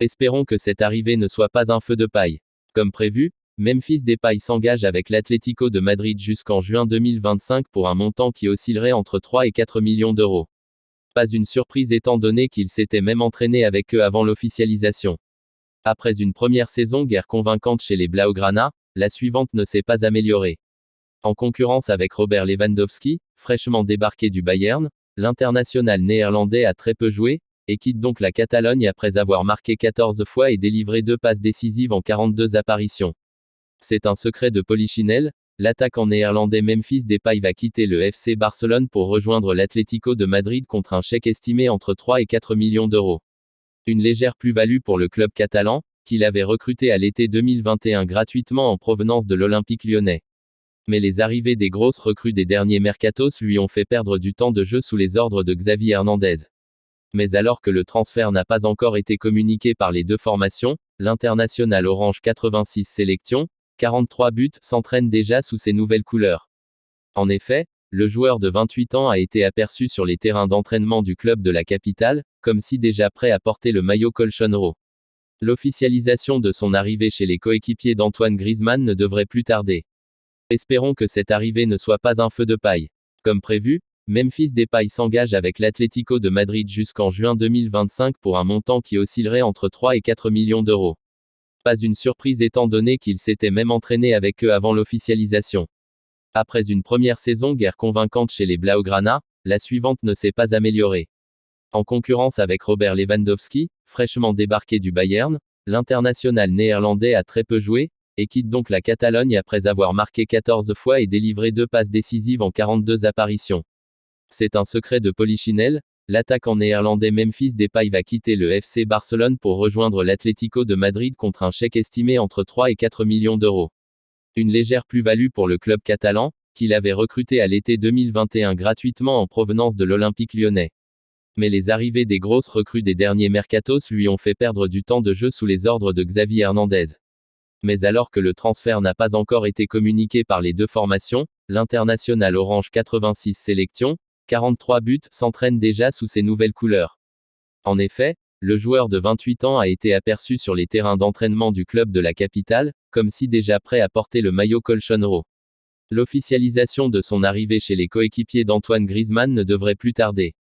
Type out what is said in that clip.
Espérons que cette arrivée ne soit pas un feu de paille. Comme prévu, Memphis Depay s'engage avec l'Atlético de Madrid jusqu'en juin 2025 pour un montant qui oscillerait entre 3 et 4 millions d'euros. Pas une surprise étant donné qu'il s'était même entraîné avec eux avant l'officialisation. Après une première saison guère convaincante chez les Blaugrana, la suivante ne s'est pas améliorée. En concurrence avec Robert Lewandowski, fraîchement débarqué du Bayern, l'international néerlandais a très peu joué, et quitte donc la Catalogne après avoir marqué 14 fois et délivré 2 passes décisives en 42 apparitions. C'est un secret de Polichinelle, l'attaquant néerlandais Memphis Depay va quitter le FC Barcelone pour rejoindre l'Atlético de Madrid contre un chèque estimé entre 3 et 4 millions d'euros. Une légère plus-value pour le club catalan, qu'il avait recruté à l'été 2021 gratuitement en provenance de l'Olympique lyonnais. Mais les arrivées des grosses recrues des derniers mercatos lui ont fait perdre du temps de jeu sous les ordres de Xavi Hernandez. Mais alors que le transfert n'a pas encore été communiqué par les deux formations, l'international Orange 86 sélection, 43 buts, s'entraîne déjà sous ses nouvelles couleurs. En effet, le joueur de 28 ans a été aperçu sur les terrains d'entraînement du club de la capitale, comme si déjà prêt à porter le maillot colchonero. L'officialisation de son arrivée chez les coéquipiers d'Antoine Griezmann ne devrait plus tarder. Espérons que cette arrivée ne soit pas un feu de paille. Comme prévu, Memphis Depay s'engage avec l'Atlético de Madrid jusqu'en juin 2025 pour un montant qui oscillerait entre 3 et 4 millions d'euros. Pas une surprise étant donné qu'il s'était même entraîné avec eux avant l'officialisation. Après une première saison guère convaincante chez les Blaugrana, la suivante ne s'est pas améliorée. En concurrence avec Robert Lewandowski, fraîchement débarqué du Bayern, l'international néerlandais a très peu joué, et quitte donc la Catalogne après avoir marqué 14 fois et délivré 2 passes décisives en 42 apparitions. C'est un secret de Polichinelle, l'attaquant néerlandais Memphis Depay va quitter le FC Barcelone pour rejoindre l'Atlético de Madrid contre un chèque estimé entre 3 et 4 millions d'euros. Une légère plus-value pour le club catalan, qu'il avait recruté à l'été 2021 gratuitement en provenance de l'Olympique lyonnais. Mais les arrivées des grosses recrues des derniers mercatos lui ont fait perdre du temps de jeu sous les ordres de Xavi Hernandez. Mais alors que le transfert n'a pas encore été communiqué par les deux formations, l'international Orange 86 sélection, 43 buts, s'entraîne déjà sous ses nouvelles couleurs. En effet, le joueur de 28 ans a été aperçu sur les terrains d'entraînement du club de la capitale, comme si déjà prêt à porter le maillot colchonero. L'officialisation de son arrivée chez les coéquipiers d'Antoine Griezmann ne devrait plus tarder.